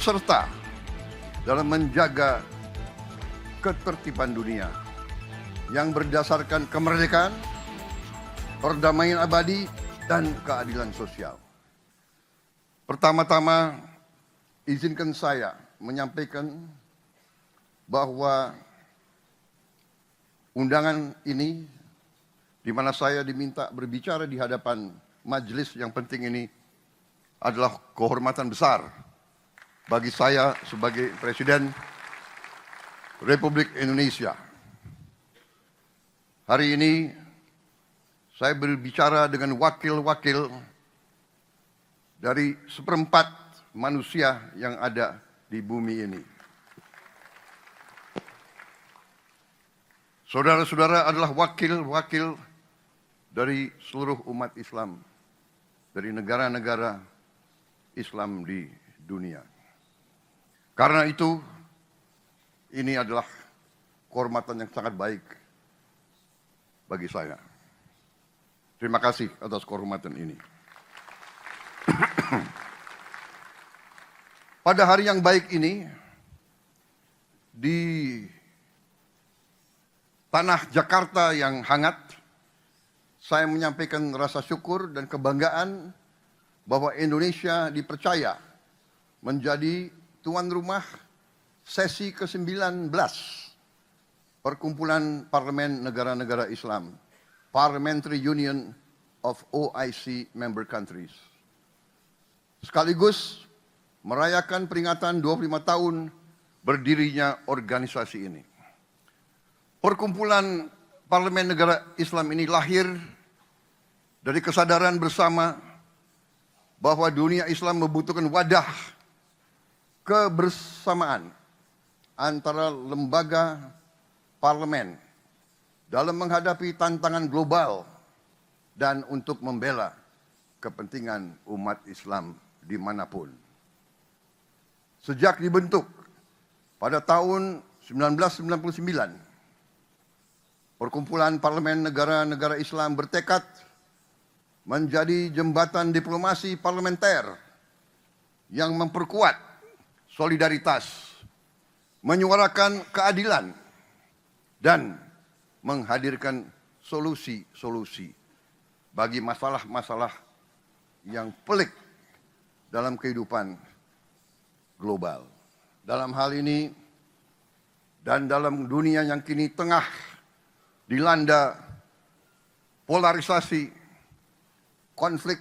serta dalam menjaga ketertiban dunia yang berdasarkan kemerdekaan, perdamaian abadi, dan keadilan sosial. Pertama-tama, izinkan saya menyampaikan bahwa undangan ini, di mana saya diminta berbicara di hadapan majelis yang penting ini, adalah kehormatan besar bagi saya sebagai Presiden Republik Indonesia. Hari ini saya berbicara dengan wakil-wakil dari seperempat manusia yang ada di bumi ini. Saudara-saudara adalah wakil-wakil dari seluruh umat Islam, dari negara-negara Islam di dunia. Karena itu, ini adalah kehormatan yang sangat baik bagi saya. Terima kasih atas kehormatan ini. Pada hari yang baik ini, di tanah Jakarta yang hangat, saya menyampaikan rasa syukur dan kebanggaan bahwa Indonesia dipercaya menjadi tuan rumah sesi ke-19 Perkumpulan Parlemen Negara-Negara Islam, Parliamentary Union of OIC Member Countries. Sekaligus merayakan peringatan 25 tahun berdirinya organisasi ini. Perkumpulan Parlemen Negara Islam ini lahir dari kesadaran bersama bahwa dunia Islam membutuhkan wadah kebersamaan antara lembaga parlemen dalam menghadapi tantangan global dan untuk membela kepentingan umat Islam dimanapun. Sejak dibentuk pada tahun 1999, Perkumpulan Parlemen Negara-Negara Islam bertekad menjadi jembatan diplomasi parlementer yang memperkuat solidaritas, menyuarakan keadilan, dan menghadirkan solusi-solusi bagi masalah-masalah yang pelik dalam kehidupan global. Dalam hal ini dan dalam dunia yang kini tengah dilanda polarisasi, konflik,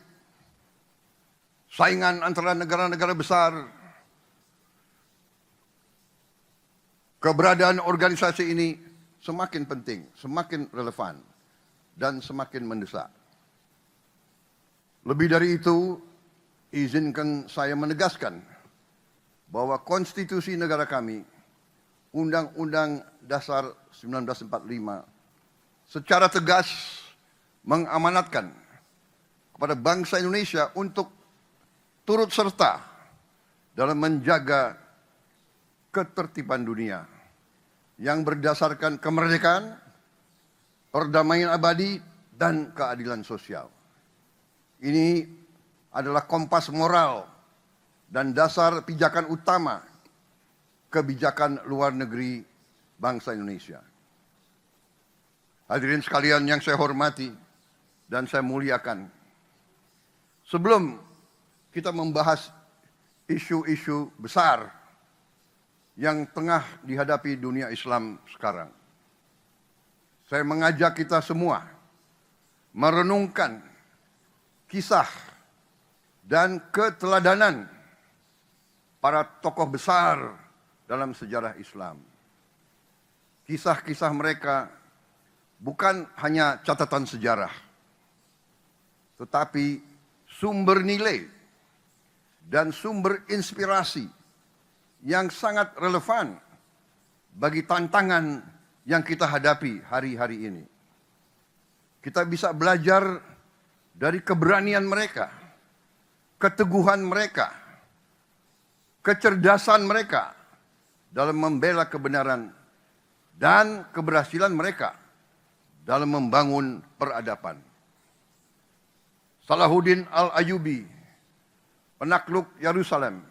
saingan antara negara-negara besar, keberadaan organisasi ini semakin penting, semakin relevan, dan semakin mendesak. Lebih dari itu, izinkan saya menegaskan bahwa konstitusi negara kami, Undang-Undang Dasar 1945, secara tegas mengamanatkan kepada bangsa Indonesia untuk turut serta dalam menjaga ketertiban dunia yang berdasarkan kemerdekaan, perdamaian abadi, dan keadilan sosial. Ini adalah kompas moral dan dasar pijakan utama kebijakan luar negeri bangsa Indonesia. Hadirin sekalian yang saya hormati dan saya muliakan, sebelum kita membahas isu-isu besar yang tengah dihadapi dunia Islam sekarang, saya mengajak kita semua merenungkan kisah dan keteladanan para tokoh besar dalam sejarah Islam. Kisah-kisah mereka bukan hanya catatan sejarah, tetapi sumber nilai dan sumber inspirasi yang sangat relevan bagi tantangan yang kita hadapi hari-hari ini. Kita bisa belajar dari keberanian mereka, keteguhan mereka, kecerdasan mereka dalam membela kebenaran, dan keberhasilan mereka dalam membangun peradaban. Salahuddin Al-Ayyubi, penakluk Yerusalem,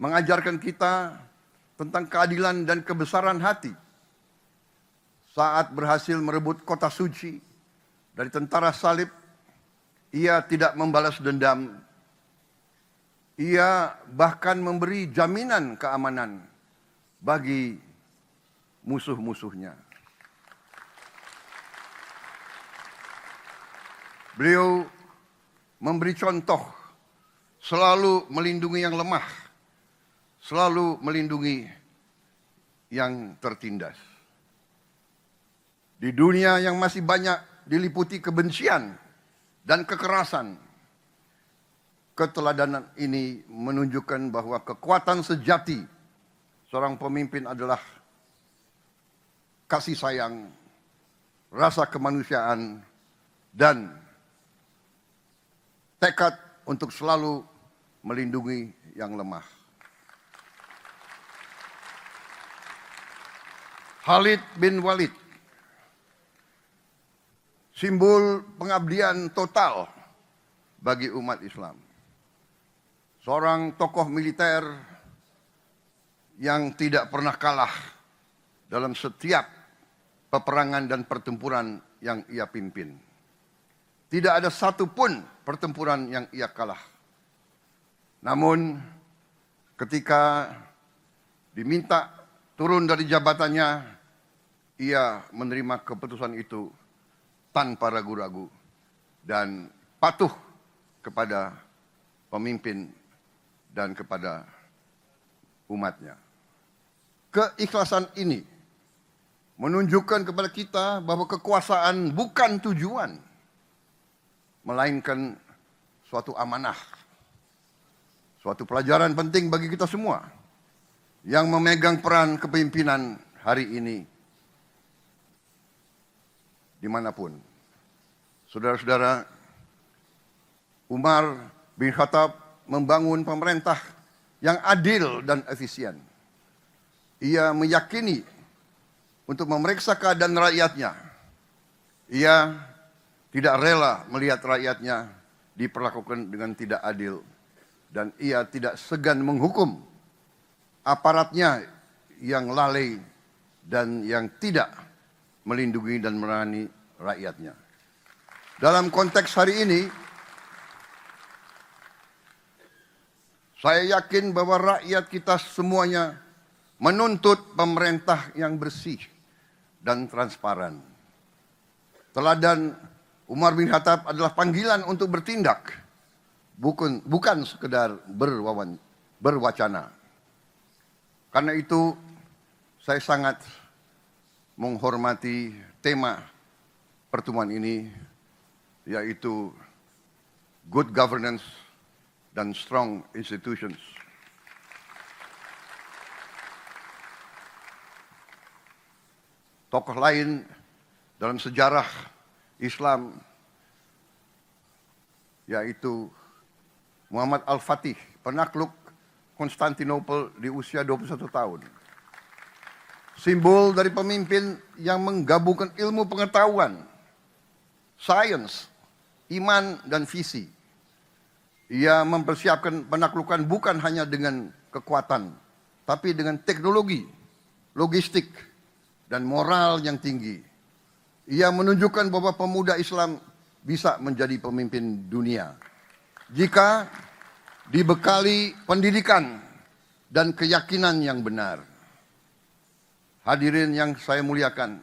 mengajarkan kita tentang keadilan dan kebesaran hati saat berhasil merebut kota suci dari tentara salib. Ia tidak membalas dendam. Ia bahkan memberi jaminan keamanan bagi musuh-musuhnya. Beliau memberi contoh selalu melindungi yang lemah, selalu melindungi yang tertindas. Di dunia yang masih banyak diliputi kebencian dan kekerasan, keteladanan ini menunjukkan bahwa kekuatan sejati seorang pemimpin adalah kasih sayang, rasa kemanusiaan, dan tekad untuk selalu melindungi yang lemah. Khalid bin Walid, simbol pengabdian total bagi umat Islam. Seorang tokoh militer yang tidak pernah kalah dalam setiap peperangan dan pertempuran yang ia pimpin. Tidak ada satupun pertempuran yang ia kalah. Namun ketika diminta turun dari jabatannya, ia menerima keputusan itu tanpa ragu-ragu dan patuh kepada pemimpin dan kepada umatnya. Keikhlasan ini menunjukkan kepada kita bahwa kekuasaan bukan tujuan, melainkan suatu amanah, suatu pelajaran penting bagi kita semua yang memegang peran kepemimpinan hari ini dimanapun. Saudara-saudara, Umar bin Khattab membangun pemerintah yang adil dan efisien. Ia meyakini untuk memeriksa keadaan rakyatnya. Ia tidak rela melihat rakyatnya diperlakukan dengan tidak adil. Dan ia tidak segan menghukum aparatnya yang lalai dan yang tidak melindungi dan melayani rakyatnya. Dalam konteks hari ini, saya yakin bahwa rakyat kita semuanya menuntut pemerintah yang bersih dan transparan. Teladan Umar bin Khattab adalah panggilan untuk bertindak, bukan sekedar berwacana. Karena itu saya sangat menghormati tema pertemuan ini, yaitu good governance dan strong institutions. Tokoh lain dalam sejarah Islam yaitu Muhammad Al-Fatih, penakluk Konstantinopel di usia 21 tahun. Simbol dari pemimpin yang menggabungkan ilmu pengetahuan, sains, iman, dan visi. Ia mempersiapkan penaklukan bukan hanya dengan kekuatan, tapi dengan teknologi, logistik, dan moral yang tinggi. Ia menunjukkan bahwa pemuda Islam bisa menjadi pemimpin dunia jika dibekali pendidikan dan keyakinan yang benar. Hadirin yang saya muliakan,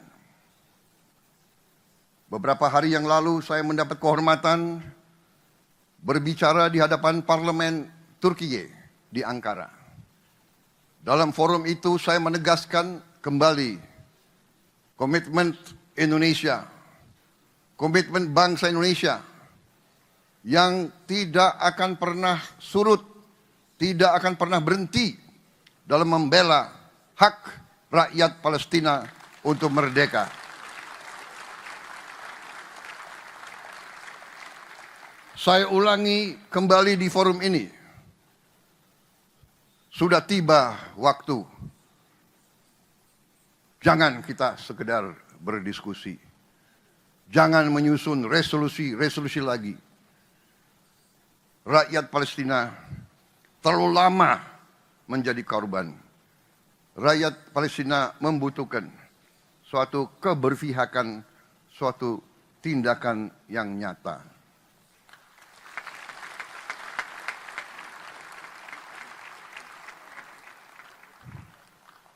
beberapa hari yang lalu saya mendapat kehormatan berbicara di hadapan parlemen Turkiye di Ankara. Dalam forum itu saya menegaskan kembali komitmen Indonesia, komitmen bangsa Indonesia yang tidak akan pernah surut, tidak akan pernah berhenti dalam membela hak rakyat Palestina untuk merdeka. Saya ulangi kembali di forum ini. Sudah tiba waktu. Jangan kita sekedar berdiskusi. Jangan menyusun resolusi lagi. Rakyat Palestina terlalu lama menjadi korban. Rakyat Palestina membutuhkan suatu keberpihakan, suatu tindakan yang nyata.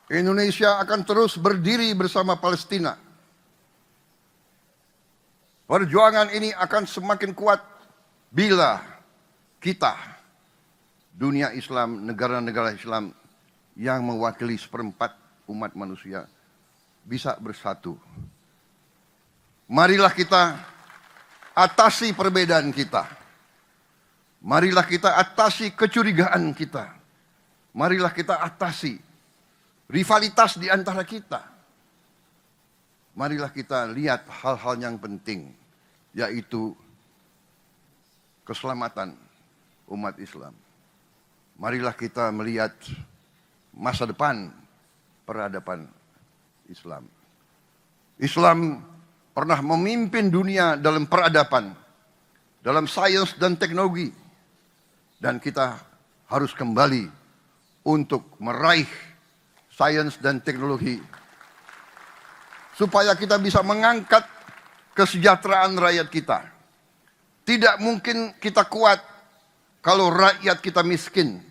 Indonesia akan terus berdiri bersama Palestina. Perjuangan ini akan semakin kuat bila kita, dunia Islam, negara-negara Islam yang mewakili seperempat umat manusia, bisa bersatu. Marilah kita atasi perbedaan kita. Marilah kita atasi kecurigaan kita. Marilah kita atasi rivalitas di antara kita. Marilah kita lihat hal-hal yang penting, yaitu keselamatan umat Islam. Marilah kita melihat masa depan peradaban Islam. Islam pernah memimpin dunia dalam peradaban, dalam sains dan teknologi. Dan kita harus kembali untuk meraih sains dan teknologi supaya kita bisa mengangkat kesejahteraan rakyat kita. Tidak mungkin kita kuat kalau rakyat kita miskin.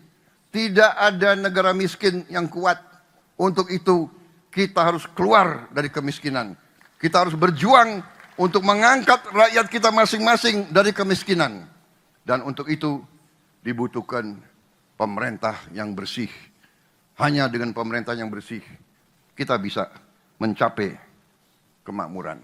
Tidak ada negara miskin yang kuat. Untuk itu kita harus keluar dari kemiskinan. Kita harus berjuang untuk mengangkat rakyat kita masing-masing dari kemiskinan. Dan untuk itu dibutuhkan pemerintah yang bersih. Hanya dengan pemerintah yang bersih kita bisa mencapai kemakmuran.